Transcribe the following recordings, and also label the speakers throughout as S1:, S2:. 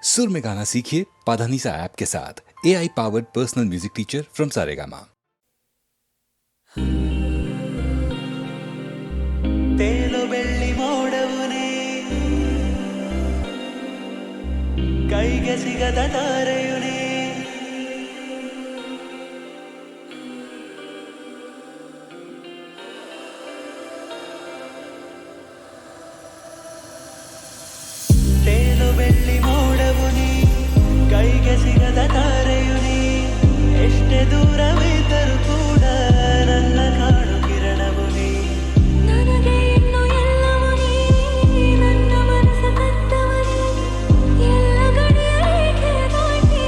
S1: सुर में गाना सीखिए पाधानीसा ऐप के साथ। AI powered personal music teacher from Saregama.
S2: ತೇಲು ಬೆಳ್ಳಿ ಮೋಡವುನೇ ಕೈಗೆ ಸಿಗದ ತಾರೆಯುನೇ ತೇಲು ಬೆಳ್ಳಿ ಮೋಡವುನೇ ಕೈಗೆ ಸಿಗದ ತಾರೆಯುನೇ ಎಷ್ಟೇ ದೂರವಿದ್ದರೂ ಕೂಡ ನನ್ನ ಕಾಣು ಕಿರಣವು ನೀ
S3: ನನಗೆ ಇನ್ನು ಎಲ್ಲವೂ ನೀ ನನ್ನ ಮನಸ್ಸ ಕತ್ತವನೇ ಎಲ್ಲ ಗಡಿಯ ರೇಖೆ ದಾಟಿ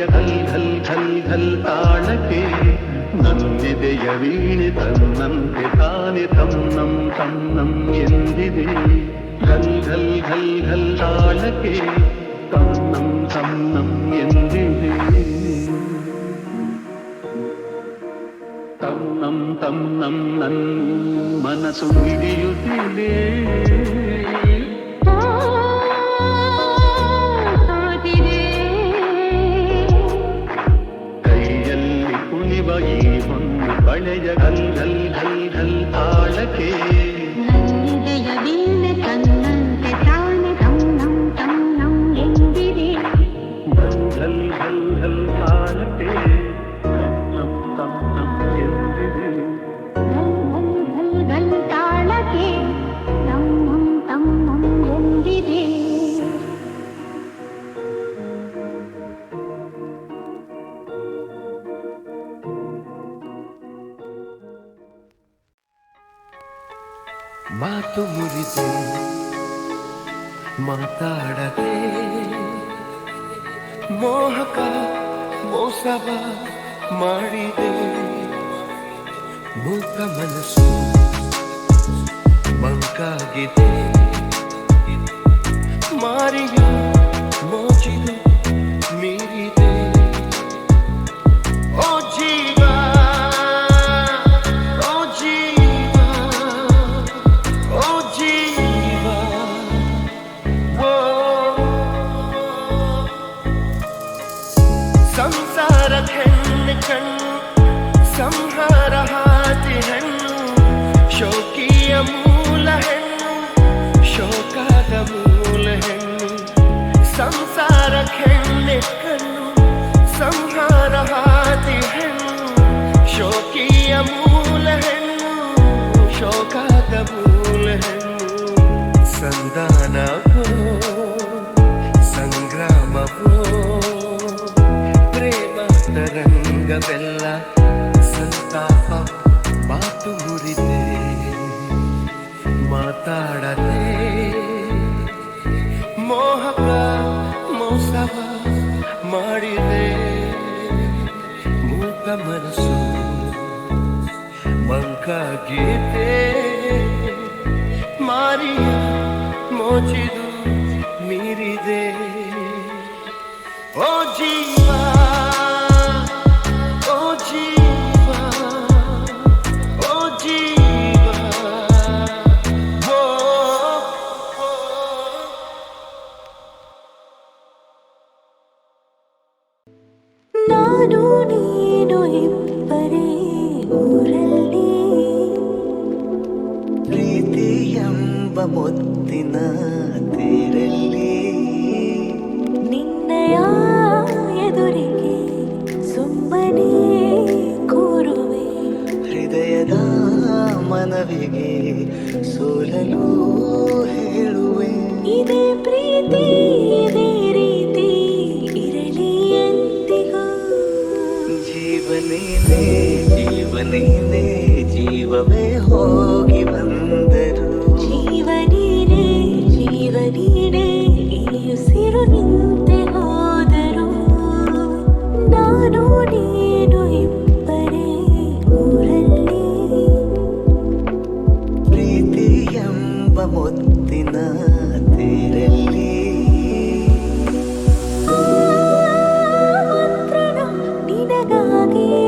S4: ಬಳೆಯ ಘಲ್ ಘಲ್ ಘಲ್ ಘಲ್ ತಾಳಕ್ಕೆ ನನ್ನೆದೆಯ ವೀಣೆ ತನ್ನಂತೆ ತಾನೆ ತನ್ನಂ ತನ್ನಂ ಎಂದಿದೆ. ಘಲ್ ಘಲ್ ಘಲ್ ಘಲ್ ತಾಳಕ್ಕೆ ತನ್ನಂ ತನ್ನಂ ಎಂದಿದೆ. ತನ್ನಂ ತನ್ನಂ ನನ್ ಮನಸ್ಸು ಹಿಡಿಯುತ್ತಿದೆ. ಕೈಯಲ್ಲಿ ಕುಣಿವ ಈ ಹೊನ್ನ ಬಳೆಯ ಘಲ್ ಘಲ್ ಘಲ್ ಘಲ್ ತಾಳಕ್ಕೆ
S3: ನನ್ನೆದೆಯ ವೀಣೆ ತನ್ನಂತೆ ತಾನೆ ತನ್ನಂ ತನ್ನಂ ಎಂದಿದೆ.
S4: ಘಲ್ ಘಲ್ ಘಲ್ ಘಲ್ ತಾಳಕ್ಕೆ ತನ್ನಂ ತನ್ನಂ ಎಂದಿದೆ.
S3: ಘಲ್ ಘಲ್ ತಾಳಕ್ಕೆ ತನ್ನಂ ತನ್ನಂ ಎಂದಿದೆ.
S2: ಮಾತು ಮುರಿದು ಮಾತಾಡದೆ ಮೋಹಕ ಮೋಸವ ಮಾಡಿದೆ. ಮೂಕ ಮನಸ್ಸು ಮಂಕಾಗಿದೆ. ಮಾರಿಯ ಮೋಜಿದು ಮೀರಿದೆ. ಓ ಜೀವ ಓ ಜೀವ ಓ ಜೀವ ಓ ಸಂಸಾರ ಹೆಣ್ಣು ಕಣ್ಣು ಸಂಹಾರ ಹಾದಿ ಹೆಣ್ಣು ಶೋಕಿಯ ಮೂಲ ಹೆಣ್ಣು ಶೋಕದ ಮೂಲ ಹೆಣ್ಣು. ಸಂಸಾರ ಹೆಣ್ಣು ಕಣ್ಣು ಸಂಹಾರ ಹಾದಿ ಹೆಣ್ಣು ಶೋಕಿಯ ಮೂಲ ಹೆಣ್ಣು ಶೋಕದ ಮೂಲ ಹೆಣ್ಣು. ಸಂಧಾನವೋ ಸಂಗ್ರಾಮವೋ ಪ್ರೇಮ ತರಂಗವೆಲ್ಲ ಸಂತಾಪ. ಮಾತು ಮುರಿದೆ ಮಾತಾಡದೆ ಮೋಹಕ ಮೋಸವ ಮಾಡಿದೆ. ಮೂಕ ಮನಸ್ಸು ಮಂಕಾಗಿದೆ. ಮಾರಿಯ ಮೋಚಿದು ಮೀರಿದೆ. ಓ ಜೀವ ಓ ಜೀವ ಓ ಜೀವ ಓ
S3: ನಾನು ನೀನು ಇಬ್ಬರೇ ಊರಲ್ಲಿ
S2: ಪ್ರೀತಿ ಎಂಬ ಮುತ್ತಿನ ತೇರಲ್ಲಿ
S3: ನಿನ್ನಯ ಎದುರಿಗೆ ಸುಮ್ಮನೆ ಕೂರುವೆ.
S2: ಹೃದಯದ ಮನವಿಗೆ ಸೋಲಲು ಹೇಳುವೆ.
S3: ಇದೇ ಪ್ರೀತಿ ಇದೇ ರೀತಿ ಇರಲಿ ಎಂದಿಗೂ.
S2: ಜೀವನೇನೆ ಜೀವನೇನೆ ಜೀವವೇ ಹೋಗಿ ಬಂದರು.
S3: ಜೀವನೀನೇ ಜೀವನೀನೇ ಈ ಉಸಿರು ನಿಂತೆ ಹೋದರು. ನಾನು ನೀನು ಇಬ್ಬರೇ ಊರಲ್ಲಿ
S2: ಪ್ರೀತಿ ಎಂಬ ಮುತ್ತಿನ ತೇರಲ್ಲಿ
S3: ಮಂತ್ರಣ ನಿನಗಾಗಿಯೇ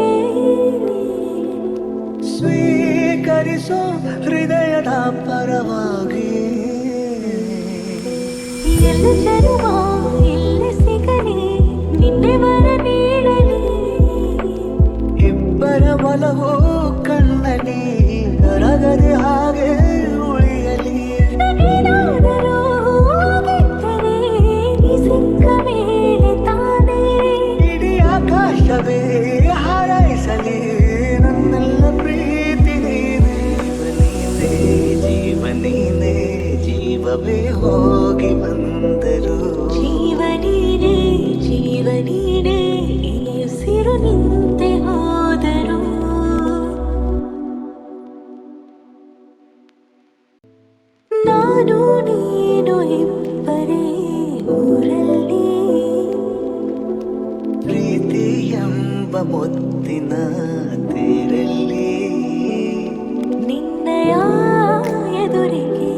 S2: ಸ್ವೀಕರಿಸೋ ಹೃದಯದ ಪರವಾಗಿ.
S3: ಎಲ್ಲ ಜನ್ಮ ಎಲ್ಲ ಸಿಗಲಿ ನಿನ್ನೆ ವರ ನೀಡಲಿ.
S2: ಇಬ್ಬರ ಒಲವು ಕಣ್ಣಲ್ಲಿ ಕರಗದೆ ಹಾಗೆ ಉಳಿಯಲಿ.
S3: ನಗೇನಾದರೂ ಆಗಿದ್ದರೆ ನೀ ಸಿಕ್ಕ ಮೇಲೆ ತಾನೇ
S2: ಇಡೀ ಆಕಾಶವೇ ಹಾರೈಸಲಿ ನನ್ನೆಲ್ಲ ಪ್ರೀತಿ ನೀನೆ. ಜೀವನೀನೇ ಜೀವವೇ ಹೋಗಿ ಬಂದರು.
S3: ಜೀವನೀನೇ ಜೀವನೀನೇ ಈ ಉಸಿರು ನಿಂತೆ ಹೋದರು. ನಾನು ನೀನು ಇಬ್ಬರೇ ಊರಲ್ಲಿ
S2: ಪ್ರೀತಿ ಮುತ್ತಿನ ತೇರಲ್ಲಿ
S3: ನಿನ್ನಯ ಎದುರಿಗೆ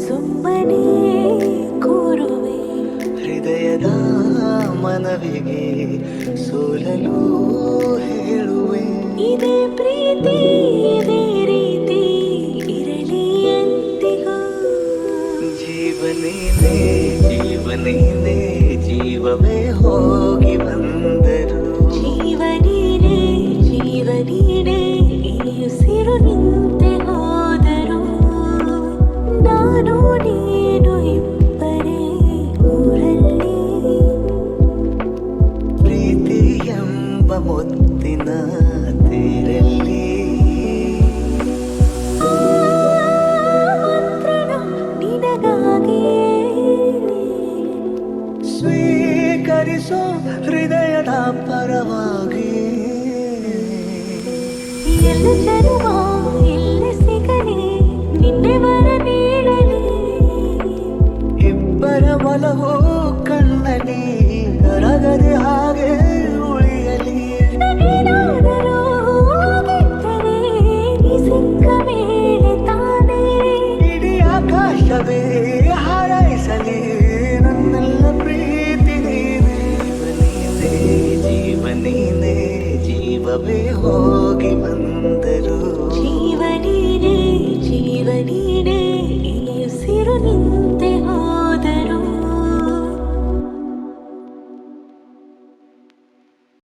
S3: ಸುಮ್ಮನೆ ಕೂರುವೆ.
S2: ಹೃದಯದ ಮನವಿಗೆ ಸೋಲಲು ಹೇಳುವೆ.
S3: ಇದೇ ಪ್ರೀತಿ